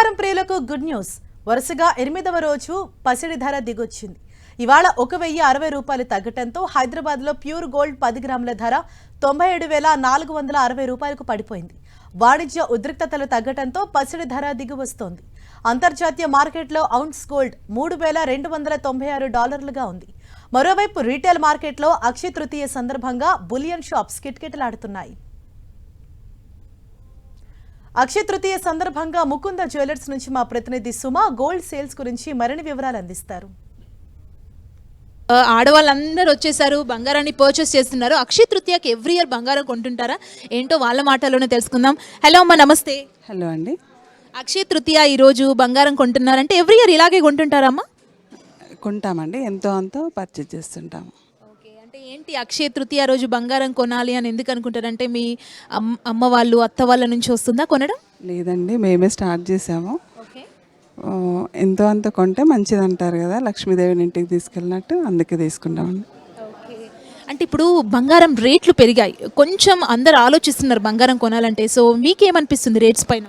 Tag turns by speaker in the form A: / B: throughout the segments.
A: బంగారం ప్రియులకు good news. వరుసగా 8వ రోజు పసిడి ధర దిగొచ్చింది. ఇవాళ 1060 రూపాయలు తగ్గటంతో హైదరాబాద్లో ప్యూర్ గోల్డ్ 10 గ్రాముల ధర 97,460 రూపాయలకు పడిపోయింది. వాణిజ్య ఉద్రిక్తతలు తగ్గటంతో పసిడి ధర దిగివస్తోంది. అంతర్జాతీయ మార్కెట్లో ఔన్స్ గోల్డ్ $3,296 ఉంది. మరోవైపు రీటైల్ మార్కెట్లో అక్షయ తృతీయ సందర్భంగా బులియన్ షాప్స్ కిటకిటలాడుతున్నాయి. అక్షయ తృతీయ సందర్భంగా ముకుంద జ్యువెలర్స్ నుంచి మా ప్రతినిధి సుమ గోల్డ్ సేల్స్ గురించి మరిన్ని వివరాలు అందిస్తారు.
B: ఆడవాళ్ళందరూ వచ్చేసారు, బంగారాన్ని పర్చేస్ చేస్తున్నారు. అక్షయ తృతీయకి ఎవ్రీ ఇయర్ బంగారం కొంటుంటారా ఏంటో వాళ్ళ మాటల్లోనే తెలుసుకుందాం. హలో అమ్మ, నమస్తే.
C: హలో అండి.
B: అక్షయ తృతీయ ఈరోజు బంగారం కొంటున్నారంటే ఎవ్రీ ఇయర్ ఇలాగే కొంటుంటారమ్మా?
C: కొంటామండి, ఎంతో అంతో పర్చేజ్ చేస్తుంటాము.
B: ఓకే, అంటే ఏంటి అక్షయ తృతీయ రోజు బంగారం కొనాలి అని ఎందుకు అనుకుంటారంటే మీ అమ్మ వాళ్ళు అత్త వాళ్ళ నుంచి వస్తుందా కొనడం?
C: లేదండి, మేమే స్టార్ట్ చేసాము.
B: ఓకే,
C: ఎంతో అంత కొంటే మంచిది అంటారు కదా, లక్ష్మీదేవిని ఇంటికి తీసుకెళ్ళినట్టు, అందుకే తీసుకుంటామండి.
B: ఓకే, అంటే ఇప్పుడు బంగారం రేట్లు పెరిగాయి, కొంచెం అందరు ఆలోచిస్తున్నారు బంగారం కొనాలంటే. సో మీకేమనిపిస్తుంది రేట్స్ పైన?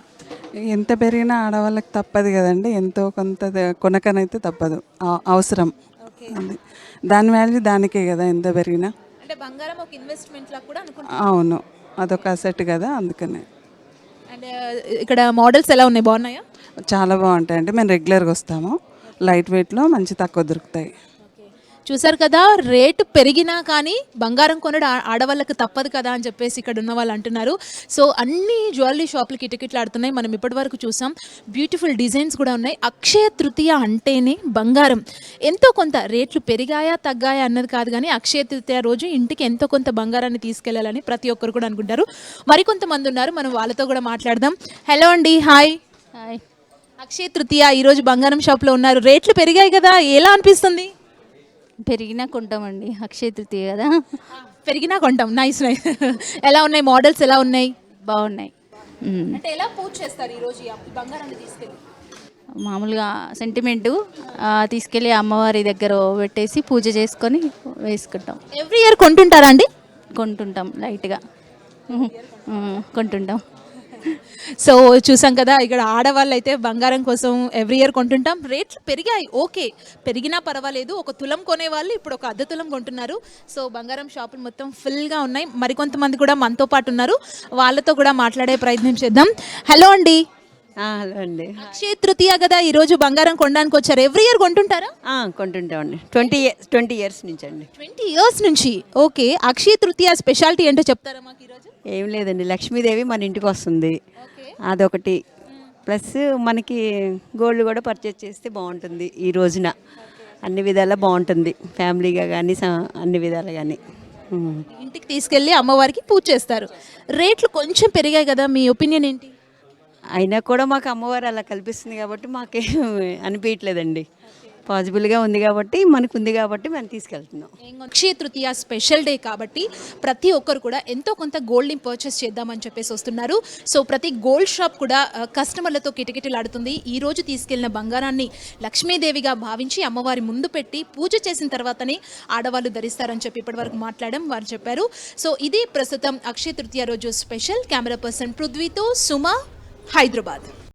C: ఎంత పెరిగినా ఆడవాళ్ళకి తప్పదు కదండి, ఎంతో కొంత కొనకనైతే తప్పదు, అవసరం. దాని వాల్యూ దానికే కదా, ఎంత పెరిగినా.
B: అంటే బంగారం ఒక ఇన్వెస్ట్మెంట్ లా కూడా అనుకుంటా.
C: అవును, అదొక అసెట్ కదా, అందుకనే.
B: అండ్ ఇక్కడ మోడల్స్ ఎలా ఉన్నాయి, బాగున్నాయా?
C: చాలా బాగుంటాయండి, మేము రెగ్యులర్గా వస్తాము. లైట్ వెయిట్లో మంచి తక్కువ దొరుకుతాయి.
B: చూసారు కదా, రేటు పెరిగినా కానీ బంగారం కొనడం ఆడవాళ్ళకి తప్పదు కదా అని చెప్పేసి ఇక్కడ ఉన్న వాళ్ళు అంటున్నారు. సో అన్ని జ్యువెలరీ షాపులు కిటకిటలాడుతున్నాయి. మనం ఇప్పటి వరకు చూసాం, బ్యూటిఫుల్ డిజైన్స్ కూడా ఉన్నాయి. అక్షయ తృతీయ అంటేనే బంగారం. ఎంతో కొంత రేట్లు పెరిగాయా తగ్గాయా అన్నది కాదు, కానీ అక్షయ తృతీయ రోజు ఇంటికి ఎంతో కొంత బంగారాన్ని తీసుకెళ్లాలని ప్రతి ఒక్కరు కూడా అనుకుంటారు. మరికొంతమంది ఉన్నారు, మనం వాళ్ళతో కూడా మాట్లాడదాం. హలో అండి, హాయ్.
D: హాయ్.
B: అక్షయ తృతీయ ఈరోజు బంగారం షాప్లో ఉన్నారు. రేట్లు పెరిగాయి కదా, ఎలా అనిపిస్తుంది?
D: పెరిగినా కొంటామండి, అక్షయ తృతీయ కదా.
B: పెరిగినా కొంటాం. Nice nice. ఎలా ఉన్నాయి మోడల్స్, ఎలా ఉన్నాయి?
D: బాగున్నాయి.
B: అంటే ఎలా పూజ చేస్తారు ఈరోజు ఈ బంగారాన్ని తీసుకెళ్ళి?
D: మామూలుగా సెంటిమెంటు తీసుకెళ్ళి అమ్మవారి దగ్గర పెట్టేసి పూజ చేసుకొని వేసుకుంటాం.
B: ఎవ్రీ ఇయర్ కొంటుంటారా అండి?
D: కొంటుంటాం, లైట్గా కొంటుంటాం.
B: సో చూసాం కదా, ఇక్కడ ఆడవాళ్ళు అయితే బంగారం కోసం ఎవ్రీ ఇయర్ కొంటుంటాం. రేట్లు పెరిగాయి, ఓకే, పెరిగినా పర్వాలేదు. ఒక తులం కొనేవాళ్ళు ఇప్పుడు ఒక అర్ధ తులం కొంటున్నారు. సో బంగారం షాపులు మొత్తం ఫుల్గా ఉన్నాయి. మరికొంతమంది కూడా మనతో పాటు ఉన్నారు, వాళ్ళతో కూడా మాట్లాడే ప్రయత్నం చేద్దాం. హలో అండి.
E: హలో అండి.
B: అక్షయ తృతీయ కదా, ఈరోజు బంగారం కొనడానికి వచ్చారు. ఎవ్రీ ఇయర్ కొంటుంటారా?
E: కొంటుంటామండి, 20 years నుంచి అండి.
B: 20 years నుంచి. ఓకే, అక్షయ తృతీయ స్పెషాలిటీ ఏంటో చెప్తారా మాకు ఈరోజు?
E: ఏం లేదండి, లక్ష్మీదేవి మన ఇంటికి వస్తుంది, అదొకటి. ప్లస్ మనకి గోల్డ్ కూడా పర్చేజ్ చేస్తే బాగుంటుంది ఈ రోజున, అన్ని విధాలా బాగుంటుంది, ఫ్యామిలీగా కానీ అన్ని విధాలు కానీ.
B: ఇంటికి తీసుకెళ్ళి అమ్మవారికి పూజ చేస్తారు. రేట్లు కొంచెం పెరిగాయి కదా, మీ ఒపీనియన్ ఏంటి?
E: అయినా కూడా మాకు అమ్మవారు అలా కల్పిస్తుంది కాబట్టి మాకేం అనిపించట్లేదండి. పాసిబుల్గా ఉంది కాబట్టి, మనకు ఉంది కాబట్టి మనం తీసుకెళ్తున్నాం.
B: అక్షయ తృతీయ స్పెషల్ డే కాబట్టి ప్రతి ఒక్కరు కూడా ఎంతో కొంత గోల్డ్ని పర్చేస్ చేద్దామని చెప్పేసి వస్తున్నారు. సో ప్రతి గోల్డ్ షాప్ కూడా కస్టమర్లతో కిటకిటలాడుతుంది. ఈ రోజు తీసుకెళ్లిన బంగారాన్ని లక్ష్మీదేవిగా భావించి అమ్మవారి ముందు పెట్టి పూజ చేసిన తర్వాతనే ఆడవాళ్ళు ధరిస్తారని చెప్పి ఇప్పటి వరకు మాట్లాడడం వారు చెప్పారు. సో ఇది ప్రస్తుతం అక్షయ తృతీయ రోజు స్పెషల్. కెమెరా పర్సన్ పృథ్వీతో సుమ, హైదరాబాద్.